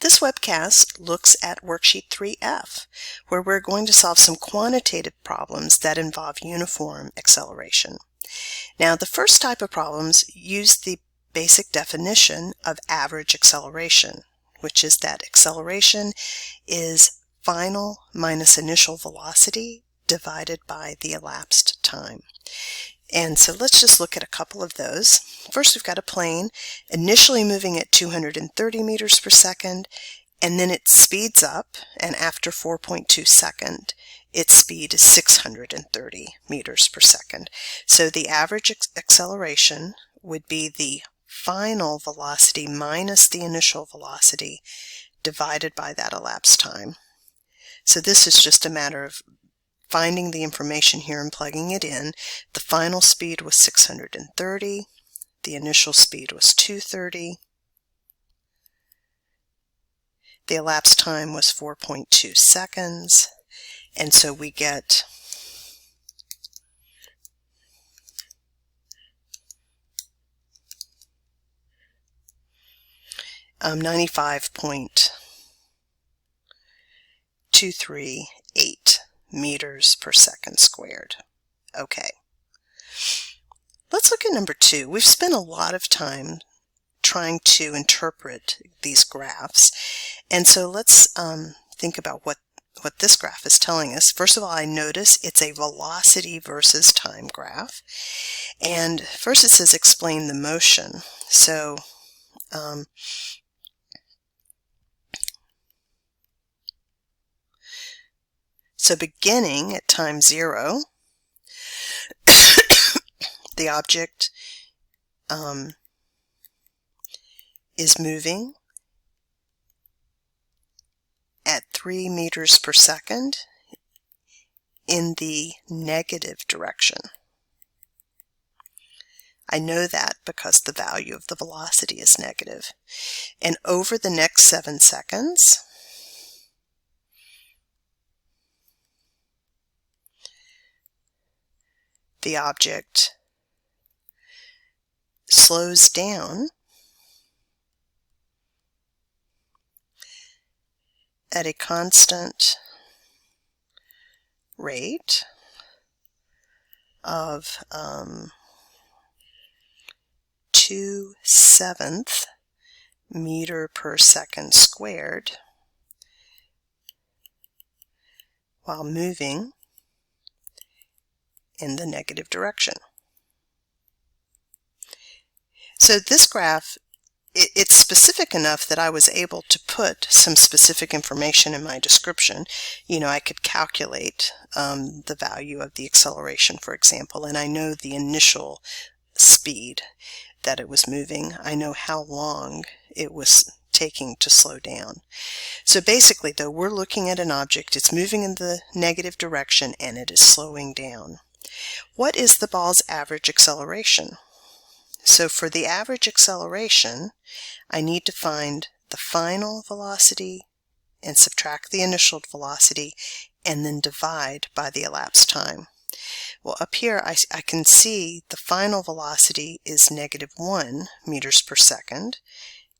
This webcast looks at Worksheet 3F, where we're going to solve some quantitative problems that involve uniform acceleration. Now, the first type of problems use the basic definition of average acceleration, which is that acceleration is final minus initial velocity divided by the elapsed time. And so let's just look at a couple of those. First, we've got a plane initially moving at 230 meters per second, and then it speeds up, and after 4.2 seconds, its speed is 630 meters per second. So the average acceleration would be the final velocity minus the initial velocity divided by that elapsed time. So this is just a matter of finding the information here and plugging it in. The final speed was 630. The initial speed was 230. The elapsed time was 4.2 seconds. And so we get um, 95.238 meters per second squared. Okay. Let's look at number 2. We've spent a lot of time trying to interpret these graphs, and so let's think about what this graph is telling us. First of all, I notice it's a velocity versus time graph, and first it says explain the motion. So beginning at time 0, the object is moving at 3 meters per second in the negative direction. I know that because the value of the velocity is negative. And over the next 7 seconds, the object slows down at a constant rate of 2/7 meter per second squared while moving in the negative direction. So this graph, it's specific enough that I was able to put some specific information in my description. You know, I could calculate the value of the acceleration, for example, and I know the initial speed that it was moving. I know how long it was taking to slow down. So basically, though, we're looking at an object, it's moving in the negative direction, and it is slowing down. What is the ball's average acceleration? So for the average acceleration, I need to find the final velocity and subtract the initial velocity and then divide by the elapsed time. Well, up here I can see the final velocity is -1 meters per second.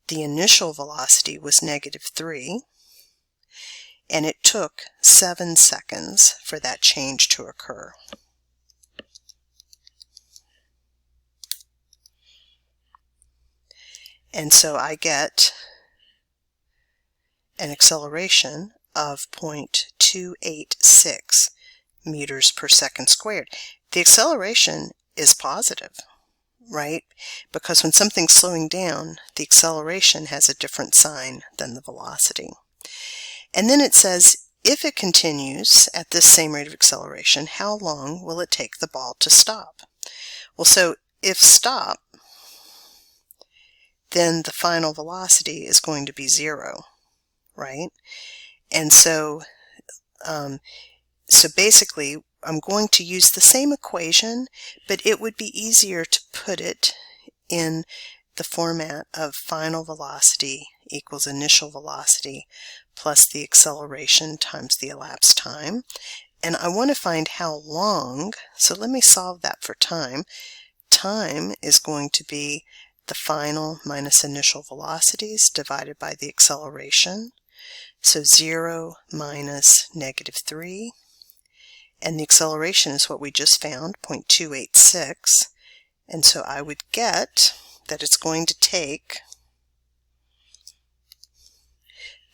The initial velocity was -3, and it took 7 seconds for that change to occur. And so I get an acceleration of 0.286 meters per second squared. The acceleration is positive, right? Because when something's slowing down, the acceleration has a different sign than the velocity. And then it says, if it continues at this same rate of acceleration, how long will it take the ball to stop? Well, so if stop, then the final velocity is going to be 0, right? And so basically, I'm going to use the same equation, but it would be easier to put it in the format of final velocity equals initial velocity plus the acceleration times the elapsed time. And I want to find how long, so let me solve that for time. Time is going to be the final minus initial velocities divided by the acceleration. So 0 minus -3. And the acceleration is what we just found, 0.286. And so I would get that it's going to take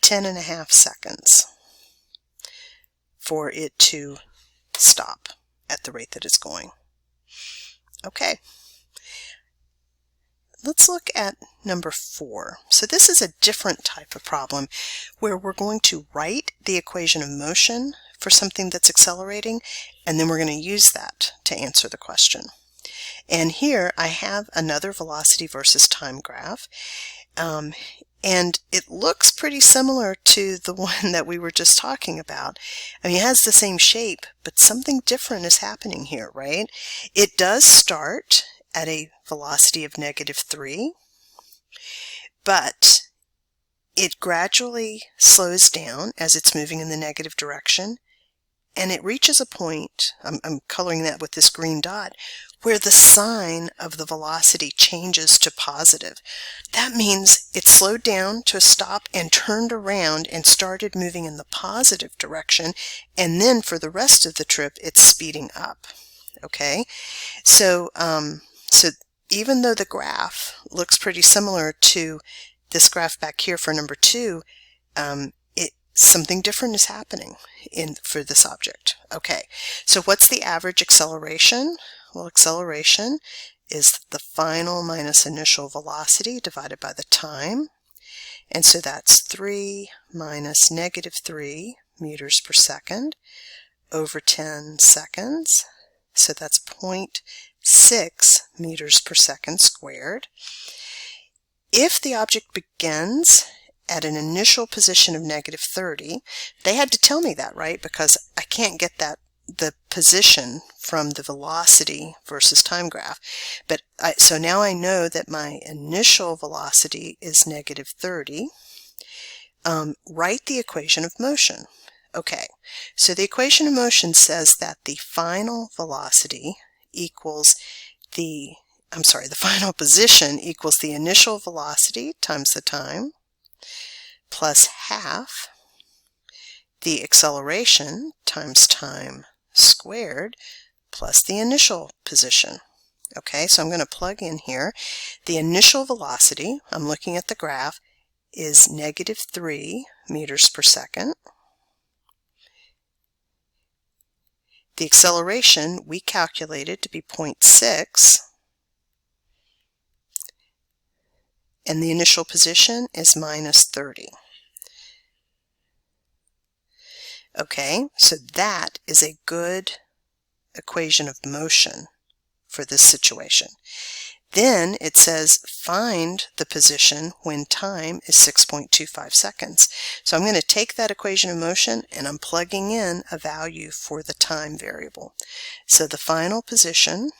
10.5 seconds for it to stop at the rate that it's going. Okay. Let's look at number 4. So this is a different type of problem where we're going to write the equation of motion for something that's accelerating, and then we're going to use that to answer the question. And here I have another velocity versus time graph, and it looks pretty similar to the one that we were just talking about. I mean, it has the same shape, but something different is happening here, right? It does start at a velocity of -3, but it gradually slows down as it's moving in the negative direction, and it reaches a point, I'm coloring that with this green dot, where the sign of the velocity changes to positive. That means it slowed down to a stop and turned around and started moving in the positive direction, and then for the rest of the trip it's speeding up. Okay, so even though the graph looks pretty similar to this graph back here for number 2, something different is happening for this object. Okay, so what's the average acceleration? Well, acceleration is the final minus initial velocity divided by the time. And so that's 3 minus -3 meters per second over 10 seconds. So that's 0.6 meters per second squared. If the object begins at an initial position of -30, they had to tell me that, right? Because I can't get the position from the velocity versus time graph. But so now I know that my initial velocity is -30. Write the equation of motion. Okay, so the equation of motion says that the final velocity equals the final position equals the initial velocity times the time plus half the acceleration times time squared plus the initial position. Okay, so I'm going to plug in here. The initial velocity, I'm looking at the graph, is -3 meters per second. The acceleration we calculated to be 0.6, and the initial position is -30. Okay, so that is a good equation of motion for this situation. Then it says find the position when time is 6.25 seconds. So I'm going to take that equation of motion and I'm plugging in a value for the time variable. So the final position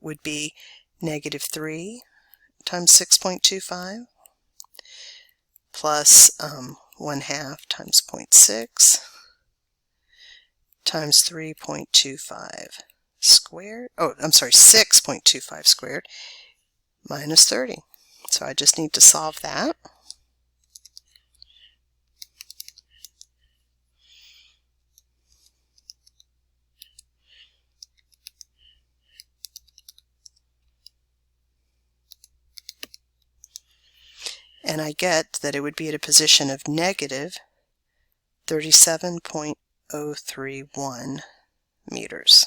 would be -3 times 6.25 plus 1/2 times 0.6 times 3.25 squared, 6.25 squared minus 30. So I just need to solve that. And I get that it would be at a position of -37.031 meters.